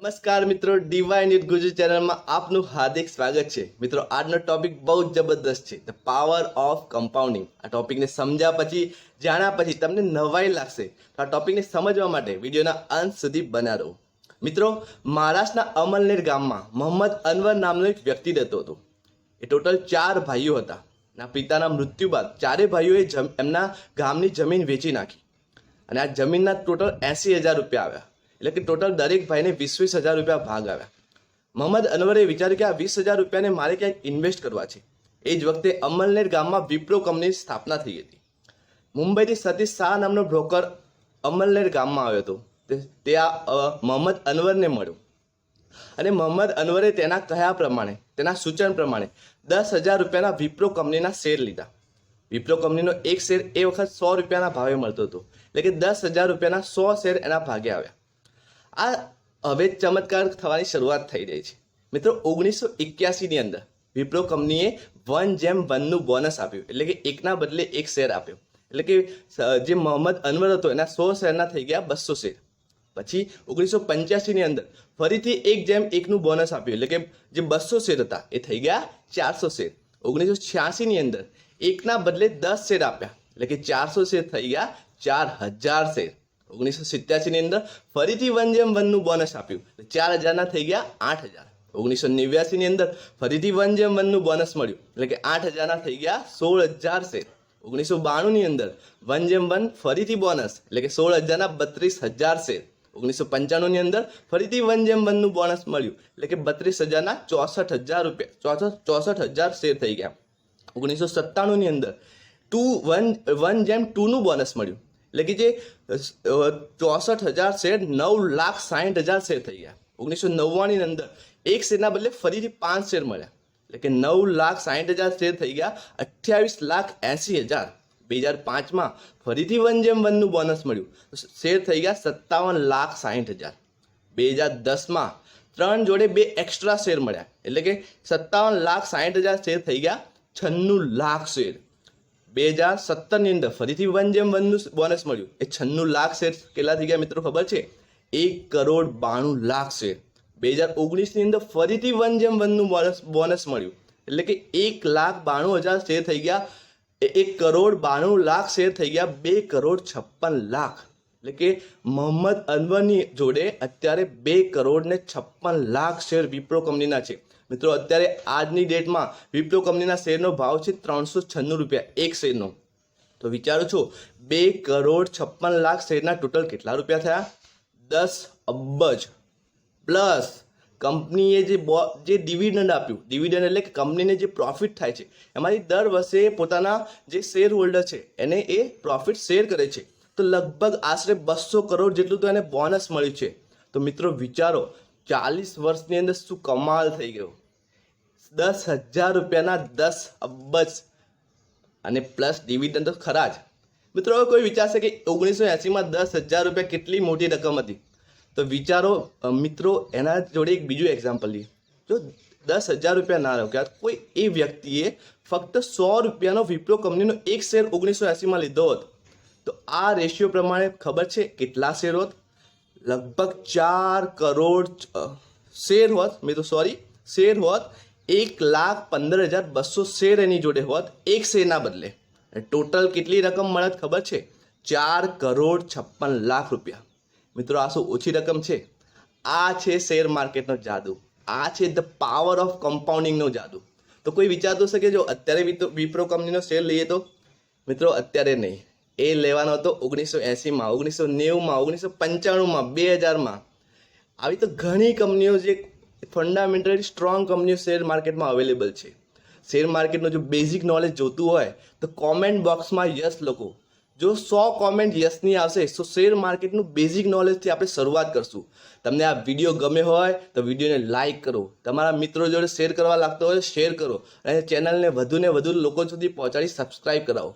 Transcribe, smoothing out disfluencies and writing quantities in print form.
નમસ્કાર મિત્રો, DY news Gujarati ચેનલમાં આપનું હાર્દિક સ્વાગત છે। મિત્રો, આજનો ટોપિક બહુ જ જબરદસ્ત છે, ધ પાવર ઓફ કમ્પાઉન્ડિંગ। આ ટોપિકને સમજ્યા પછી, જાણ્યા પછી તમને નવાઈ લાગશે, તો આ ટોપિકને સમજવા માટે વિડીયોના અંત સુધી બન્યા રહો। મિત્રો, મહારાષ્ટ્રના અમલનેર ગામમાં મોહમ્મદ અનવર નામનો એક વ્યક્તિ રહેતો હતો। એ ટોટલ 4 ભાઈઓ હતા। ના પિતાના મૃત્યુ બાદ ચારે ભાઈઓએ એમના ગામની જમીન વેચી નાખી અને આ જમીનના ટોટલ 80,000 રૂપિયા આવ્યા। એટલે કે ટોટલ દરેક ભાઈને 20,000 રૂપિયા ભાગ આવ્યા। મોહમ્મદ અનવરે વિચાર્યું કે આ 20,000 રૂપિયાને મારે ક્યાંક ઇન્વેસ્ટ કરવા છે। એ જ વખતે અમલનેર ગામમાં વિપ્રો કંપનીની સ્થાપના થઈ હતી। મુંબઈથી સતીશ શાહ નામનો બ્રોકર અમલનેર ગામમાં આવ્યો હતો। તે આ મોહમ્મદ અનવરને મળ્યો અને મોહમ્મદ અનવરે તેના કહ્યા પ્રમાણે, તેના સૂચન પ્રમાણે 10,000 રૂપિયાના વિપ્રો કંપનીના શેર લીધા। વિપ્રો કંપનીનો એક શેર એ વખત 100 રૂપિયાના ભાવે મળતો હતો, એટલે કે 10,000 રૂપિયાના 100 શેર એના ભાગે આવ્યા। આ હવે ચમત્કાર થવાની શરૂઆત થઈ રહી છે। મિત્રો, 1981ની અંદર વિપ્રો કંપનીએ 1:1 બોનસ આપ્યું, એટલે કે એકના બદલે એક શેર આપ્યો। એટલે કે જે મોહમ્મદ અનવર હતો એના 100 શેરના થઈ ગયા 200 શેર। પછી 1985ની અંદર ફરીથી 1:1 બોનસ આપ્યું, એટલે કે જે 200 શેર હતા એ થઈ ગયા 400 શેર। 1986ની અંદર એકના બદલે 10 શેર આપ્યા, એટલે કે 400 શેર થઈ ગયા 4,000 શેર। 1987ની અંદર ફરીથી 1:1 બોનસ આપ્યું, 4,000ના થઈ ગયા 8,000। 1989ની અંદર ફરીથી 1:1 બોનસ મળ્યું, એટલે કે 8,000ના થઈ ગયા 16,000 શેર। 1992ની અંદર 1:1 ફરીથી બોનસ, એટલે કે 16,000ના 32,000 શેર। 1995ની અંદર ફરીથી 1:1 બોનસ મળ્યું, એટલે કે 32,000ના 64,000 રૂપિયા 64,000 શેર થઈ ગયા। 1997ની અંદર 1:2 બોનસ મળ્યું, એટલે કે જે 64,000 શેર 9,60,000 શેર થઈ ગયા। 1999ની અંદર એક શેરના બદલે ફરીથી 5 શેર મળ્યા, એટલે કે 9,60,000 શેર થઈ ગયા 28,80,000। 2005માં ફરીથી 1:1 બોનસ મળ્યું, શેર થઈ ગયા 57,60,000। 2010માં 3 જોડે 2 એક્સ્ટ્રા શેર મળ્યા, એટલે કે 57,60,000 શેર થઈ ગયા 96 લાખ શેર। 2017ની અંદર ફરીથી 1:1 બોનસ મળ્યું, એ 96 લાખ શેર કેટલા થઈ ગયા મિત્રો ખબર છે? 1,92,00,000 શેર। 2019ની અંદર ફરીથી 1:1 બોનસ મળ્યું, એટલે કે 1,92,000 શેર થઈ ગયા 1,92,00,000 શેર થઈ ગયા 2,56,00,000। એટલે કે મોહમ્મદ અનવરની જોડે અત્યારે 2,56,00,000 શેર વિપ્રો કંપનીના છે। મિત્રો, અત્યારે આજની ડેટમાં વિપ્રો કંપનીના શેરનો ભાવ છે 396 રૂપિયા એક શેરનો। તો વિચારો છો 2,56,00,000 શેરના ટોટલ કેટલા રૂપિયા થયા? 10 અબજ પ્લસ કંપનીએ જે ડિવિડન્ડ આપ્યું, ડિવિડન્ડ એટલે કે કંપનીને જે પ્રોફિટ થાય છે એમાંથી દર વર્ષે પોતાના જે શેર હોલ્ડર છે એને એ પ્રોફિટ શેર કરે છે। તો લગભગ આશરે 200 કરોડ જેટલું તો એને બોનસ મળ્યું છે। તો મિત્રો વિચારો, 40 વર્ષની અંદર શું કમાલ થઈ ગયો। 10,000 રૂપિયાના 10 અબજ અને પ્લસ ડિવિડન્ડ તો ખરા જ। મિત્રો, હવે કોઈ વિચારશે કે 1980માં 10,000 રૂપિયા કેટલી મોટી રકમ હતી, તો વિચારો મિત્રો, એના જોડે એક બીજું એક્ઝામ્પલ લઈએ। જો 10,000 રૂપિયા ના રોક્યા, કોઈ એ વ્યક્તિએ ફક્ત 100 રૂપિયાનો વિપ્રો કંપનીનો એક શેર 1980માં લીધો હોત, તો આ રેશિયો પ્રમાણે ખબર છે કેટલા શેર હોત? લગભગ 4 કરોડ શેર હોત મિત્રો, શેર હોત 1,15,200 શેર એની જોડે હોત એક શેરના બદલે। ટોટલ કેટલી રકમ મળત ખબર છે? 4,56,00,000 રૂપિયા। મિત્રો, આ શું ઓછી રકમ છે? આ છે શેર માર્કેટનો જાદુ, આ છે ધ પાવર ઓફ કમ્પાઉન્ડિંગનો જાદુ। તો કોઈ વિચારતું હશે કે જો અત્યારે વિપ્રો કંપનીનો શેર લઈએ તો? મિત્રો, અત્યારે નહીં, એ લેવાનો હતો 1980માં, 1990માં, 1995માં, 2000માં। આવી તો ઘણી કંપનીઓ જે ફંડામેન્ટલી સ્ટ્રોંગ કંપનીઓ શેર માર્કેટમાં અવેલેબલ છે। શેર માર્કેટનું જો બેઝિક નોલેજ જોતું હોય તો કોમેન્ટ બોક્સમાં યસ લખો। જો 100 કોમેન્ટ યસની આવશે તો શેર માર્કેટનું બેઝિક નોલેજથી આપણે શરૂઆત કરશું। તમને આ વિડીયો ગમે હોય તો વિડીયોને લાઇક કરો, તમારા મિત્રો જોડે શેર કરવા લાગતો હોય શેર કરો, અને ચેનલને વધુને વધુ લોકો સુધી પહોંચાડી સબસ્ક્રાઈબ કરાવો।